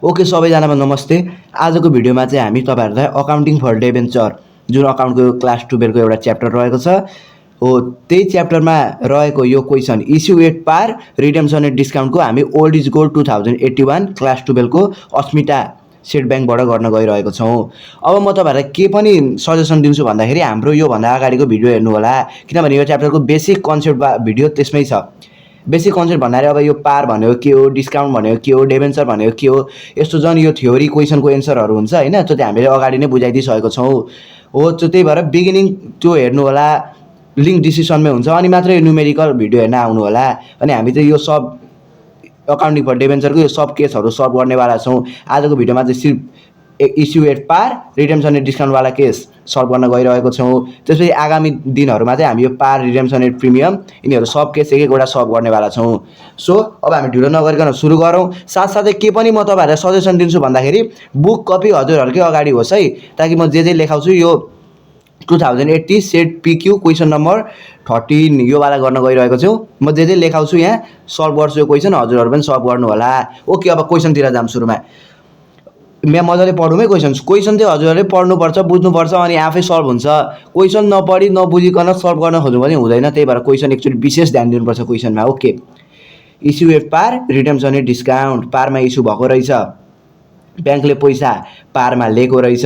Okay सबैजनामा नमस्ते। आजको भिडियोमा चाहिँ हामी तपाईहरुलाई अकाउन्टिङ फर डिबेन्चर जुन अकाउन्टको क्लास 12 को एउटा च्याप्टर रहेको छ हो त्यही च्याप्टरमा रहेको यो question issue at par redemption at डिस्काउन्टको हामी ओल्ड इज गोल्ड 2081 क्लास 12 को अस्मिता सेट ब्याङ्कबाट गर्न गइरहेको छौं। अब म तपाईहरुलाई के पनि सजेसन दिन्छु भन्दाखेरि हाम्रो यो भन्दा अगाडिको भिडियो हेर्नु होला किनभने यो च्याप्टरको बेसिक कन्सेप्ट भिडियो त्यसमै छ। बेसिक कन्सेप्ट भन्नाले अब यो पार भनेको के हो, डिस्काउन्ट भनेको के हो, डिबेन्चर भनेको के हो, यस्तो जन यो थ्योरी क्वेशनको एन्सरहरु हुन्छ हैन, त्यो चाहिँ हामीले अगाडि नै बुझाइदिसकेको छौं हो। त्यही भएर बिगिनिङ त्यो हेर्नु होला, लिंक डिस्क्रिप्सनमै हुन्छ। अनि मात्र यो न्यूमेरिकल भिडियो हेर्न आउनु होला। अनि हामी चाहिँ यो सब अकाउन्टिङ फर डिबेन्चरको यो सब केसहरु सल्भ गर्नेवाला छौं। आजको भिडियोमा चाहिँ सिर्फ issue at par redemption at discount वाला केस सल्भ गर्न गइरहेको छौं। त्यसपछि आगामी दिनहरुमा चाहिँ हामी यो पार रिडेम्सन एट प्रिमियम यिनीहरु सब केस एक एकवटा सल्भ गर्नेवाला छौं। सो अब हामी ढिलो नगरिकन सुरु गरौं। साथसाथै के पनि म तपाईहरुलाई सजेसन दिन्छु भन्दाखेरि बुक कपी हजुरहरुकै अगाडि होस् है, ताकि म जे लेखाउँछु यो 2080 सेट पीक्यू क्वेशन नम्बर 13 यो वाला गर्न गइरहेको छु। म जे लेखाउँछु यहाँ सल्भ गर्छु यो क्वेशन, हजुरहरु पनि सल्भ गर्नु होला। ओके अब क्वेशन तिर जाम। सुरुमा म मजाले पढौँ है क्वेशन चाहिँ हजुरहरुले पढ्नुपर्छ, बुझ्नुपर्छ अनि आफै सल्भ हुन्छ। क्वेशन नपढी नबुझिकन सल्भ गर्न खोज्नु पनि हुँदैन। त्यही भएर क्वेशन एकचोटी विशेष ध्यान दिनुपर्छ क्वेशनमा। Okay issue at par redemption at discount पारमा इस्यु भएको रहेछ, ब्याङ्कले पैसा पारमा लिएको रहेछ,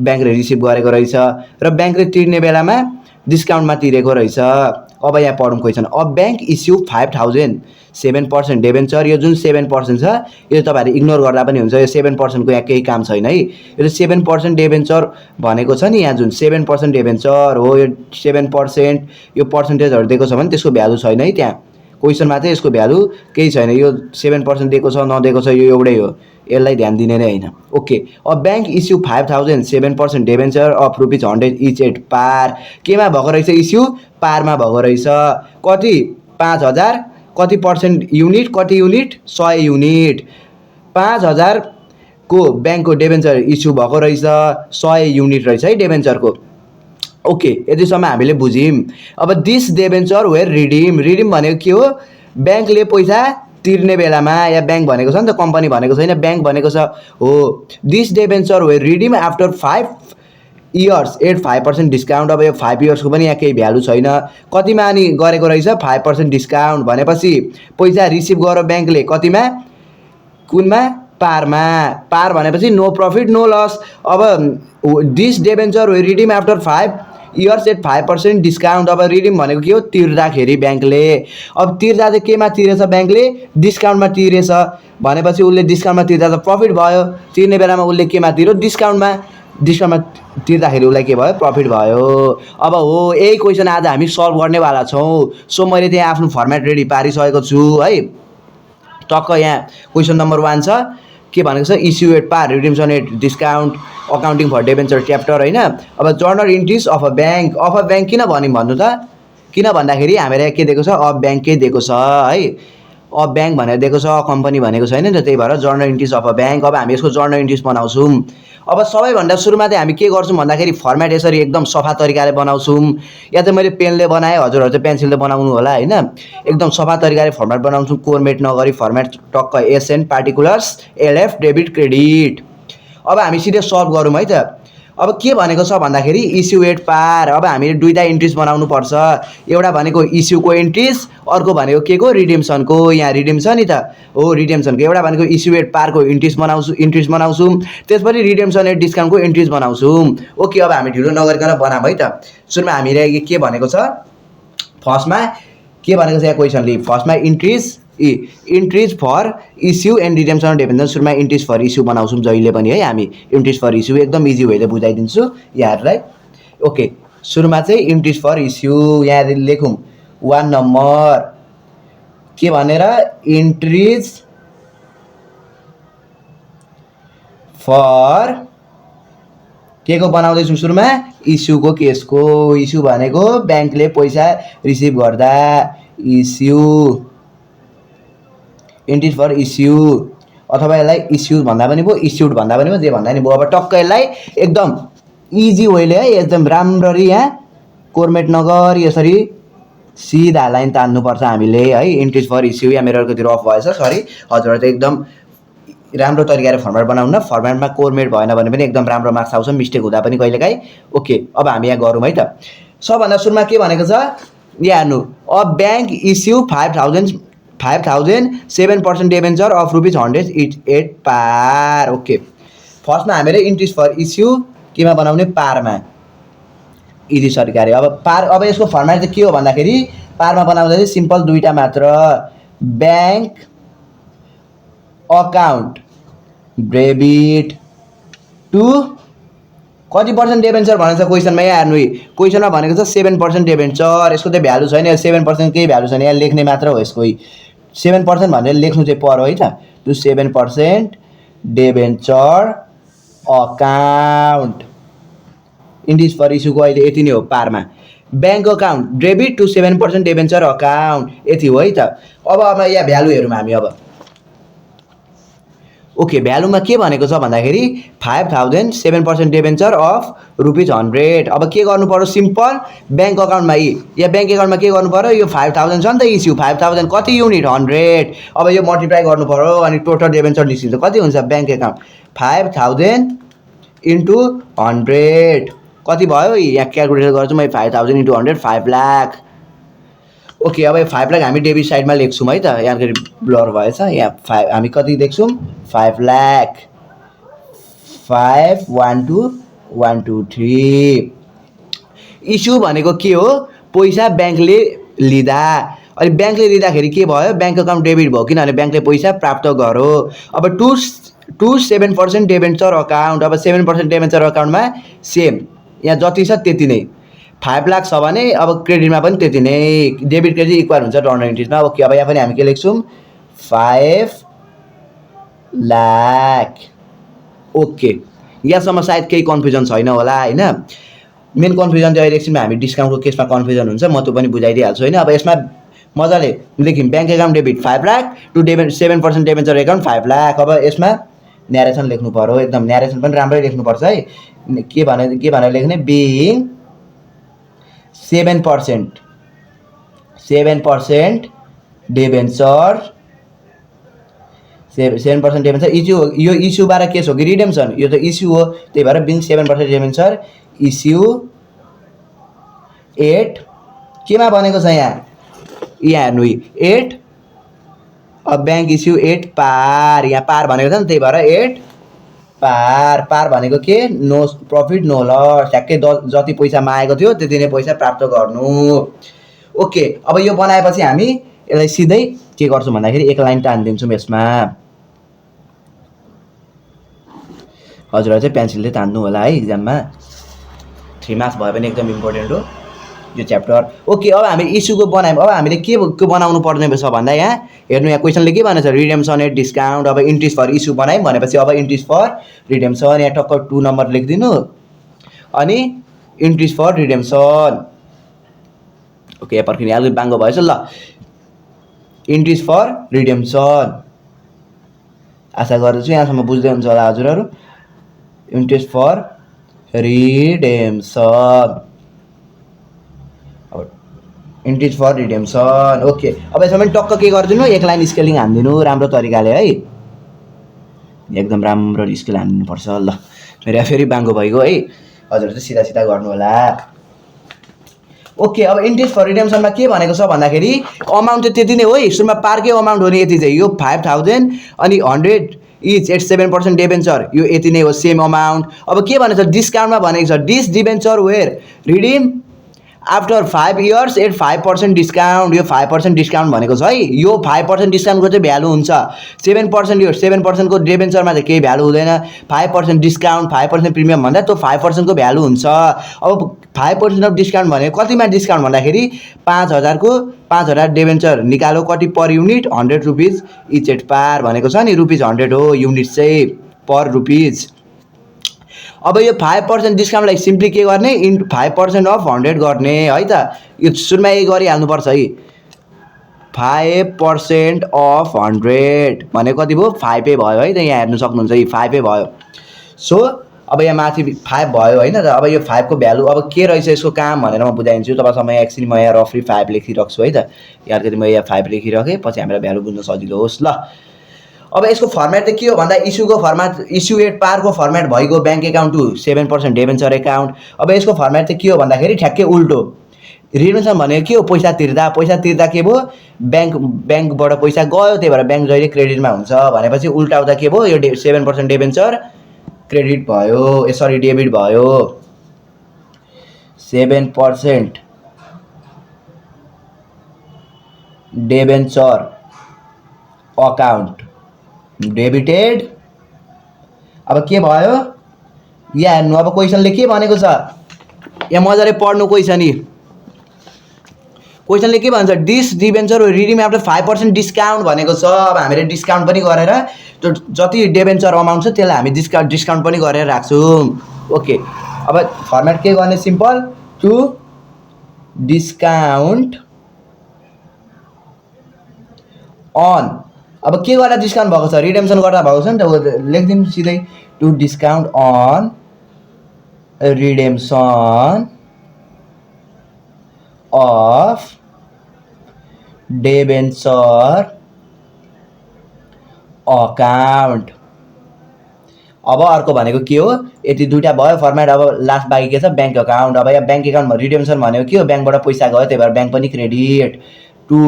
ब्याङ्कले रिसिभ गरेको रहेछ र ब्याङ्कले तिर्ने बेलामा डिस्काउन्टमा तिरेको रहेछ। अब यहाँ पढौँ question. A bank issue 5000 7% debenture. यो जुन 7% छ यो तपाईहरुले इग्नोर गर्दा पनि हुन्छ। यो 7% को यहाँ केही काम छैन है। यो 7% डिबेन्चर भनेको छ नि, यहाँ जुन 7% डिबेन्चर हो यो 7% यो पर्सेन्टेजहरु दिएको छ भने त्यसको भ्यालु छैन है। त्यहाँ क्वेशनमा चाहिँ यसको भ्यालु केही छैन। यो 7% दिएको छ नदिएको छ यो एउटै हो, यसलाई ध्यान दिने नै हैन। Okay a bank issue 5000 7% debenture of ₹100 each at par. केमा भएको रहेछ इस्यु? पारमा भएको रहेछ। कति? 5000 कति पर्सेन्ट युनिट, कति युनिट? 100 युनिट। 5000 को ब्याङ्कको डिबेन्चर इस्यु भएको रहेछ, 100 युनिट रहेछ है डिबेन्चरको। ओके यतिसम्म हामीले बुझ्यौं। अब this debenture were redeem. Redeem भनेको के हो? ब्याङ्कले पैसा तिर्ने बेलामा, या ब्याङ्क भनेको छ नि त, कम्पनी भनेको छैन, ब्याङ्क भनेको छ हो। This debenture were redeem after 5 years at 5% discount. अब यो 5 इयर्सको पनि यहाँ केही भ्यालु छैन। कतिमा अनि गरेको रहेछ? 5% डिस्काउन्ट भनेपछि पैसा रिसिभ गर्यो ब्याङ्कले कतिमा? कुनमा? पारमा। पार भनेपछि नो प्रफिट नो लस। अब this debenture were redeem after 5 years at 5% discount. अब रिडीम भनेको के हो? तिर्दाखेरि ब्याङ्कले। अब तिर्दा चाहिँ केमा तिरेछ ब्याङ्कले? डिस्काउन्टमा तिरेछ भनेपछि उसले डिस्काउन्टमा तिर्दा त प्रफिट भयो। तिर्ने बेलामा उसले केमा तिर्यो? डिस्काउन्टमा। डिस्काउन्टमा तिर्दाखेरि उसलाई के भयो? प्रफिट भयो। अब हो यही क्वेशन आज हामी सल्भ गर्नेवाला छौं। सो मैले त्यहाँ आफ्नो फर्मेट रेडी पारिसकेको छु है। टक्क यहाँ क्वेशन नम्बर 1 छ। के भनेको छ? Issue at par redemption at discount accounting for debenture chapter हैन। अब journal entries of a bank. Of a bank किन भन्नु त? किन भन्दाखेरि हामीलाई के दिएको छ? अफ ब्याङ्कै दिएको छ है। अफ ब्याङ्क भनेर दिएको छ, कम्पनी भनेको छैन नि त। त्यही भएर journal entries of a bank. अब हामी यसको जर्नल इन्ट्रिज बनाउँछौँ। अब सबैभन्दा सुरुमा चाहिँ हामी के गर्छौँ भन्दाखेरि फर्मेट यसरी एकदम सफा तरिकाले बनाउँछौँ। या चाहिँ मैले पेनले बनाएँ, हजुरहरु चाहिँ पेन्सिलले बनाउनु होला हैन। एकदम सफा तरिकाले फर्मेट बनाउँछौँ, कोरमेट नगरी फर्मेट टक्क SN particulars LF debit credit. अब हामी सिधै सल्भ गरौँ है त। अब के भनेको छ भन्दाखेरि इस्यु एट पार। अब हामीले दुईटा इन्ट्रिज बनाउनु पर्छ। एउटा भनेको इस्युको इन्ट्रिज, अर्को भनेको के को? रिडेम्सनको। यहाँ रिडीम छ नि त हो, रिडेम्सनको। एउटा भनेको इस्यु एट पारको इन्ट्रिज बनाउँछौँ, त्यसपछि रिडेम्सन एट डिस्काउन्टको इन्ट्रिज बनाउँछौँ। ओके अब हामी ढिलो नगरिकन बनाऊँ है त। सुरुमा हामीले के भनेको छ? फर्स्टमा के भनेको छ यहाँ क्वेशनले? फर्स्टमा entries for issue and redemption of debenture. सुरुमा इन्ट्रिज फर इस्यु बनाउँछौँ जहिले पनि है हामी। इन्ट्रिज फर इस्यु एकदम इजी वेले बुझाइदिन्छु यहाँहरुलाई। ओके सुरुमा चाहिँ इन्ट्रिज फर इस्यु यहाँ लेखौँ 1 नम्बर के भनेर? इन्ट्रिज फर के को बनाउँदै छु? सुरुमा इस्युको केसको। इस्यु भनेको ब्याङ्कले पैसा रिसिभ गर्दा इस्यु। इन्ट्रिज फर इस्यु अथवा यसलाई इस्यु भन्दा पनि भयो, इस्युड भन्दा पनि भयो, जे भन्दा नि भयो। अब टक्क यसलाई एकदम इजी वेले है, एकदम राम्ररी यहाँ कोरमेट नगरी यसरी सिधा लाइन तान्नुपर्छ हामीले है। इन्ट्रिज फर इस्यु। या मेरो अलिकति रफ भएछ, सरी। हजुरहरु चाहिँ एकदम राम्रो तरिकाले फर्मेट बनाउन फर्मेटमा कोरमेट भएन भने पनि एकदम राम्रो मार्क्स आउँछ मिस्टेक हुँदा पनि कहिलेकाहीँ ओके अब हामी यहाँ गरौँ है त सबभन्दा सुरुमा के भनेको छ यहाँ हेर्नु a bank issue 5,000 7% debenture of ₹100 at par okay फर्स्टमा हामीले इन्ट्रेस्ट फर इस्यु केमा बनाउने पारमा इजी सरकारी अब पार अब यसको फर्मेट चाहिँ के हो भन्दाखेरि पारमा बनाउँदा चाहिँ सिम्पल दुईटा मात्र ब्याङ्क अकाउन्ट डेबिट टु कति पर्सेन्ट डिबेन्चर भनेको छ क्वेसनमा यहाँ हेर्नु क्वेसनमा भनेको छ 7% डिबेन्चर यसको चाहिँ भ्यालु छैन 7% केही भ्यालु छैन यहाँ लेख्ने मात्र हो यसको 7% भनेर लेख्नु चाहिँ पर्यो है त to 7% debenture account interest for इस्युको अहिले यति नै हो पारमा bank account debit to 7% debenture account यति हो है त अब यहाँ भ्यालु हेरौँ हामी अब ओके भ्यालुमा के भनेको छ भन्दाखेरि 5,000 7% डिबेन्चर अफ ₹100 अब के गर्नु पर्यो सिम्पल ब्याङ्क अकाउन्टमा या ब्याङ्क अकाउन्टमा के गर्नु पर्यो यो 5,000 छ नि त इस्यु 5,000 कति युनिट 100 अब यो मल्टिप्लाई गर्नु पर्यो अनि टोटल डिबेन्चर निस्किन्छ कति हुन्छ ब्याङ्क अकाउन्ट 5,000 इन्टु 100 कति भयो यहाँ क्यालकुलेट गर्छु म 5,000 इन्टु 100 5 लाख ओके अब 5 लाख हामी डेबिट साइडमा लेख्छौँ है त यहाँनिर ब्लर भएछ यहाँ 5 हामी कति लेख्छौँ 5 लाख 5 1 2 1 2 3 इस्यु भनेको के हो पैसा ब्याङ्कले लिँदा अनि ब्याङ्कले लिँदाखेरि के भयो ब्याङ्क अकाउन्ट डेबिट भयो किनभने ब्याङ्कले पैसा प्राप्त गर्यो अब टु 7% डिबेन्चर अकाउन्ट अब 7% डिबेन्चर अकाउन्टमा सेम यहाँ जति छ त्यति नै 5 लाख छ भने अब क्रेडिटमा पनि त्यति नै डेबिट क्रेडिट इक्वल हुन्छ टर्नर इन्ट्रेस्टमा ओके अब यहाँ पनि हामी के लेख्छौँ 5 लाख ओके यहाँसम्म सायद केही कन्फ्युजन छैन होला होइन मेन कन्फ्युजन चाहिँ अहिले एकछिनमा हामी डिस्काउन्टको केसमा कन्फ्युजन हुन्छ म त्यो पनि बुझाइदिइहाल्छु होइन अब यसमा मजाले लेख्यौँ bank account debit 5 lakh to 7% debenture account 5 lakh अब यसमा न्यारेसन लेख्नु पर्यो एकदम न्यारेसन पनि राम्रै लेख्नुपर्छ है के भनेर लेख्ने बिइङ 7% डिबेन्चर 7% डिबेन्चर इस्यु यो इस्युबाट के हो कि रिडेम्सन यो त इस्यु हो त्यही भएर बिङ 7% डिबेन्चर इस्यु 8 केमा बनेको छ यहाँ हेर्नु 8 अब ब्याङ्क इस्यु 8 पार यहाँ पार भनेको छ नि त्यही भएर 8 पार भनेको के नो प्रफिट नो लस ठ्याक्कै जति पैसामा आएको थियो त्यति नै पैसा प्राप्त गर्नु ओके अब यो बनाएपछि हामी यसलाई सिधै के गर्छौँ भन्दाखेरि एक लाइन तानिदिन्छौँ यसमा हजुरलाई चाहिँ पेन्सिलले तान्नु होला है इक्जाममा 3 मार्क्स भयो भने एकदम इम्पोर्टेन्ट हो यो च्याप्टर ओके अब हामी इस्युको बनायौँ अब हामीले के बनाउनु पर्ने छ भन्दा यहाँ हेर्नु यहाँ क्वेसनले के भनेको छ रिडेम्सन एट डिस्काउन्ट अब इन्ट्रेस्ट फर इस्यु बनायौँ भनेपछि अब इन्ट्रेस्ट फर रिडेम्सन यहाँ टक्क 2 नम्बर लेखिदिनु अनि इन्ट्रेस्ट फर रिडेम्सन ओके यहाँ पर्खिने अलिक बाङ्गो भएछ ल इन्ट्रेस्ट फर रिडेम्सन आशा गर्दछु यहाँसम्म बुझ्दै हुन्छ होला हजुरहरू interest for redemption interest for redemption okay अब यसमा पनि टक्क के गरिदिनु एक लाइन स्केलिङ हानिदिनु राम्रो तरिकाले है एकदम राम्रो स्केल हान्नुपर्छ ल मेरो फेरि बाङ्गो भइगयो है हजुर चाहिँ सिधा गर्नु होला ओके अब इन्ट्रेस्ट फर रिडेम्सनमा के भनेको छ भन्दाखेरि अमाउन्ट चाहिँ त्यति नै हो है सुरुमा पार्कै अमाउन्ट हो नि यति चाहिँ यो 5,000 अनि 100 इच एट 7% डिबेन्चर यो यति नै हो सेम अमाउन्ट अब के भनेको छ डिस्काउन्टमा भनेको छ this debenture were redeem after 5 years at 5% discount यो 5% डिस्काउन्ट भनेको छ है यो 5% डिस्काउन्टको चाहिँ भ्यालु हुन्छ 7% यो 7% को डिबेन्चरमा चाहिँ केही भ्यालु हुँदैन 5% डिस्काउन्ट 5% प्रिमियम भन्दा त्यो 5% को भ्यालु हुन्छ अब 5% अफ डिस्काउन्ट भने कतिमा डिस्काउन्ट भन्दाखेरि 5,000 को 5,000 डिबेन्चर निकालो कति per unit 100 rupees each at par भनेको छ नि ₹100 हो युनिट चाहिँ पर रुपिज अब यो 5% डिस्काउन्टलाई सिम्पली के गर्ने इन्टु 5% अफ 100 गर्ने है त यो सुरुमा यही गरिहाल्नुपर्छ है 5% अफ 100 भने कति भयो 5 भयो है त यहाँ हेर्नु सक्नुहुन्छ यी 5 भयो सो अब यहाँ माथि 5 भयो हैन त अब यो 5 को भ्यालु अब के रहेछ यसको काम भनेर म बुझाइदिन्छु तपाईसँग एक्चुअली म यहाँ रफली 5 लेखिराख्छु है त यहाँ कति म यहाँ 5 लेखिराखेँ पछि हामीलाई भ्यालु बुझ्न सजिलो होस् ल अब यसको फर्मेट चाहिँ के हो भन्दा इस्युको फर्मेट इस्यु एट पारको फर्मेट भइगयो bank account to 7% debenture account. अब यसको फर्मेट चाहिँ के हो भन्दाखेरि ठ्याक्कै उल्टो। रिडेम्सन भनेको के हो पैसा तिर्दा के भयो ब्याङ्कबाट पैसा गयो त्यही भएर ब्याङ्क जहिले क्रेडिटमा हुन्छ भनेपछि उल्टाउँदा के भयो यो 7% डिबेन्चर क्रेडिट भयो सरी डेबिट भयो 7% डिबेन्चर अकाउन्ट डेबिटेड। अब के भयो यहाँ हेर्नु अब क्वेसनले के भनेको छ यहाँ मजाले पढ्नु क्वेसनले के भन्छ this debenture redeem after 5% discount भनेको छ। अब हामीले डिस्काउन्ट पनि गरेर त्यो जति डिबेन्चर अमाउन्ट छ त्यसलाई हामी डिस्काउन्ट पनि गरेर राख्छौँ। ओके अब फर्मेट के गर्ने सिम्पल टु डिस्काउन्ट अन। अब के गर्दा डिस्काउन्ट भएको छ रिडेम्सन गर्दा भएको छ नि त लेखिदिनु सिधै to discount on redemption of debenture account. अब अर्को भनेको के हो यति दुईटा भयो फर्मेट। अब लास्ट बाँकी के छ ब्याङ्क अकाउन्ट। अब यहाँ ब्याङ्क अकाउन्टमा रिडेम्सन भनेको के हो ब्याङ्कबाट पैसा गयो त्यही भएर ब्याङ्क पनि credit to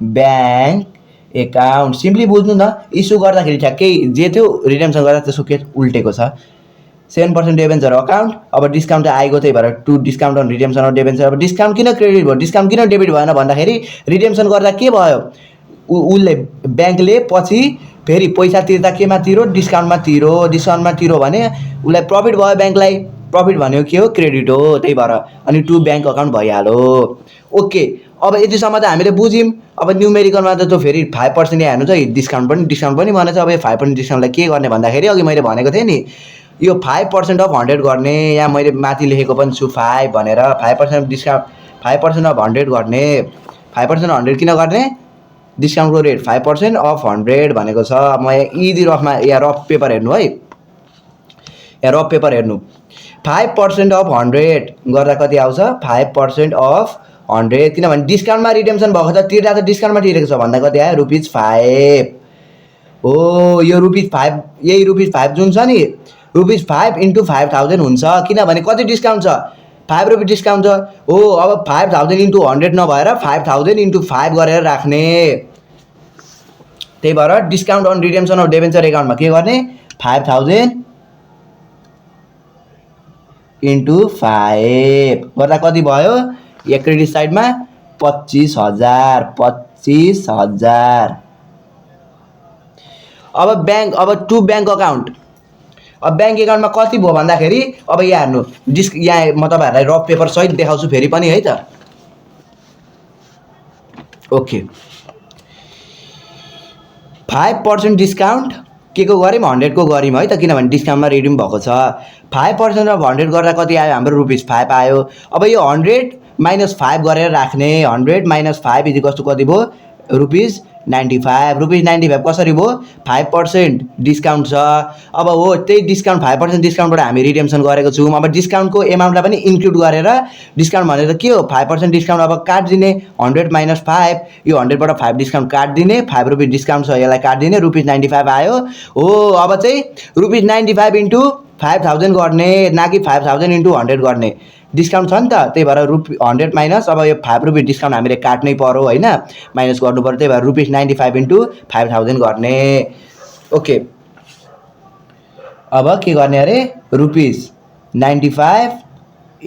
bank account. Simply बुझ्नु न इस्यु गर्दाखेरि ठ्याक्कै जे थियो रिडेम्सन गर्दा त्यसको के उल्टेको छ 7% डिबेन्चर अकाउन्ट। अब डिस्काउन्ट आएको त्यही भएर to discount on redemption of debenture. अब डिस्काउन्ट किन क्रेडिट भयो डिस्काउन्ट किन डेबिट भएन भन्दाखेरि रिडेम्सन गर्दा के भयो उसले ब्याङ्कले पछि फेरि पैसा तिर्दा केमा तिरो डिस्काउन्टमा तिरो भने उसलाई प्रफिट भयो ब्याङ्कलाई प्रफिट भनेको के हो क्रेडिट हो त्यही भएर अनि टु ब्याङ्क अकाउन्ट भइहाल्यो। ओके अब यतिसम्म त हामीले बुझ्यौँ। अब न्युमेरिकलमा त त्यो फेरि 5% यहाँ हेर्नु चाहिँ डिस्काउन्ट पनि भनेको छ। अब यो 5% डिस्काउन्टलाई के गर्ने भन्दाखेरि अघि मैले भनेको थिएँ नि यो 5% अफ 100 गर्ने यहाँ मैले माथि लेखेको पनि छु 5 भनेर 5% डिस्काउन्ट 5% अफ 100 गर्ने 5% 100 किन गर्ने डिस्काउन्टको रेट 5% अफ 100 भनेको छ। म यहाँ इजी रफमा यहाँ रफ पेपर हेर्नु है यहाँ रफ पेपर हेर्नु 5% अफ 100 गर्दा कति आउँछ 5% अफ 100 किनभने डिस्काउन्टमा रिडेम्सन भएको छ तिर्दा त डिस्काउन्टमा तिरेको छ भन्दा कति आयो ₹5 हो यो ₹5 यही ₹5 जुन छ नि ₹5 × 5000 हुन्छ किनभने कति डिस्काउन्ट छ ₹5 डिस्काउन्ट छ हो। अब 5000 × 100 नभएर 5000 × 5 गरेर राख्ने त्यही भएर discount on redemption of debenture एकाउन्टमा के गर्ने 5000 × 5 गर्दा कति भयो या क्रेडिट साइडमा 25000। अब टु ब्याङ्क अकाउन्ट। अब ब्याङ्क एकाउन्टमा कति भयो भन्दाखेरि अब यहाँ हेर्नु यहाँ म तपाईँहरूलाई रफ पेपर सहित देखाउँछु फेरि पनि है त। ओके 5% डिस्काउन्ट के को गऱ्यौँ 100 को गऱ्यौँ है त किनभने डिस्काउन्टमा रिडिम भएको छ 5% अफ 100 गर्दा कति आयो हाम्रो ₹5 आयो। अब यो 100 - 5 गरेर राख्ने 100 - 5 = कति भयो ₹95 कसरी भयो 5% डिस्काउन्ट छ। अब हो त्यही डिस्काउन्ट 5% डिस्काउन्टबाट हामी रिडेम्सन गरेको छौँ। अब डिस्काउन्टको एमाउन्टलाई पनि इन्क्लुड गरेर डिस्काउन्ट भनेर के हो 5% डिस्काउन्ट अब काटिदिने 100 - 5 यो 100बाट 5 डिस्काउन्ट काटिदिने ₹5 डिस्काउन्ट छ यसलाई काटिदिने ₹95 आयो हो। अब चाहिँ ₹95 × 5000 गर्ने ना कि 5000 × 100 गर्ने डिस्काउन्ट छ नि त त्यही भएर 100 माइनस अब यो ₹5 डिस्काउन्ट हामीले काट्नै पर्यो होइन माइनस गर्नु पर्यो त्यही भएर ₹95 × 5000 गर्ने। ओके अब के गर्ने अरे ₹95 ×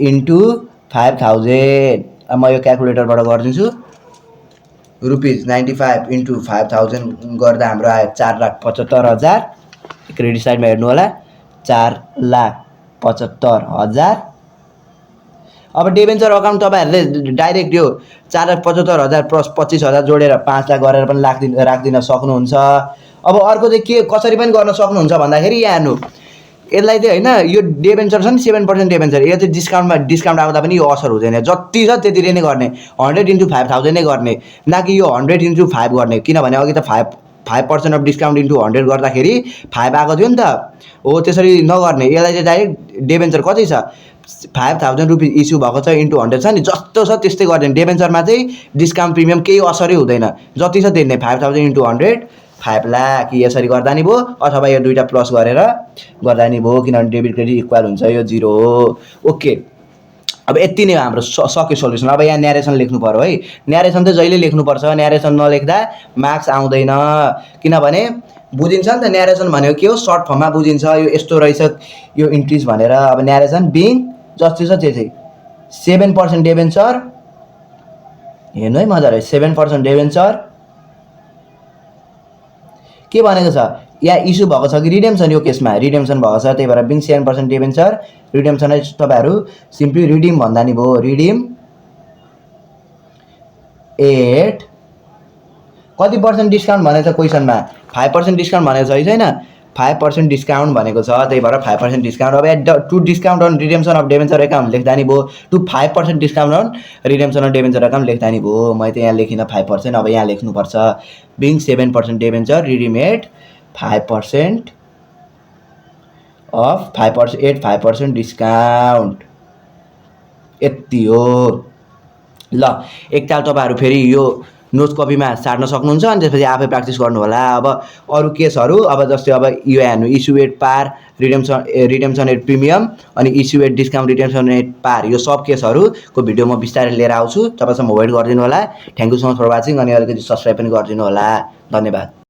5000 अब म यो क्यालकुलेटरबाट गरिदिन्छु ₹95 × 5000 गर्दा हाम्रो आयो 4,75,000 क्रेडिट साइडमा हेर्नु होला 4,75,000। अब डिबेन्चर अकाउन्ट तपाईँहरूले डाइरेक्ट यो 4,75,000 प्लस 25,000 जोडेर 5 लाख गरेर पनि राखिदिन सक्नुहुन्छ। अब अर्को चाहिँ के कसरी पनि गर्न सक्नुहुन्छ भन्दाखेरि यहाँ हेर्नु यसलाई चाहिँ होइन यो डिबेन्चर छ नि 7% डिबेन्चर यो चाहिँ डिस्काउन्ट आउँदा पनि यो असर हुँदैन जति छ त्यतिले नै गर्ने 100 × 5000 नै गर्ने ना कि यो 100 × 5 गर्ने किनभने अघि त 5% अफ डिस्काउन्ट × 100 गर्दाखेरि 5 आएको थियो नि त हो त्यसरी नगर्ने यसलाई चाहिँ डाइरेक्ट डिबेन्चर कति छ ₹5000 इस्यु भएको छ × 100 छ नि जस्तो छ त्यस्तै गर्दैन डिबेन्चरमा चाहिँ डिस्काउन्ट प्रिमियम केही असरै हुँदैन जति छ त्यति नै 5000 × 100 5 लाख यसरी गर्दा नि भयो अथवा यो दुईटा प्लस गरेर गर्दा नि भयो किनभने डेबिट क्रेडिट इक्वल हुन्छ यो 0 हो ओके अब यति नै हो हाम्रो सक्यो सल्युसन अब यहाँ न्यारेसन लेख्नु पर्यो है न्यारेसन चाहिँ जहिले लेख्नुपर्छ न्यारेसन नलेख्दा मार्क्स आउँदैन किनभने बुझिन्छ नि त न्यारेसन भनेको के हो सर्ट फर्ममा बुझिन्छ यो यस्तो रहेछ यो इन्ट्रिज भनेर अब न्यारेसन बिङ जस्तो छ त्यो चाहिँ 7% डिबेन्चर हेर्नु है मजाले 7% डिबेन्चर के भनेको छ या इस्यु भएको छ कि रिडेम्सन यो केसमा रिडेम्सन भएको छ त्यही भएर बिङ 7% डिबेन्चर रिडेम्सन तपाईहरु सिम्पली रिडिम भन्दा नि भयो रिडिम एट कति पर्सेन्ट डिस्काउन्ट भनेको छ क्वेशनमा 5% डिस्काउन्ट भनेको छ है छैन 5% डिस्काउन्ट भनेको छ त्यही भएर 5% डिस्काउन्ट अब to discount on redemption of debenture account लेख्दा नि भयो to 5% discount on redemption of debenture account लेख्दा नि भयो मैले त यहाँ लेखिन 5% अब यहाँ लेख्नुपर्छ being 7% debenture redeem at 5% of 5% discount यति हो ल एकताल तपाईहरु फेरि यो नोट्स कपीमा सार्न सक्नुहुन्छ अनि त्यसपछि आफै प्र्याक्टिस गर्नु होला अब अरु केसहरु अब जस्तै अब यो हेर्नु issue at par redemption at premium अनि issue at discount redemption at par यो सब केसहरुको भिडियो म बिस्तारै लिएर आउँछु तपाईसम्म वेट गरिदिनु होला thank you so much for watching अनि अलिकति सब्स्क्राइब पनि गरिदिनु होला धन्यवाद।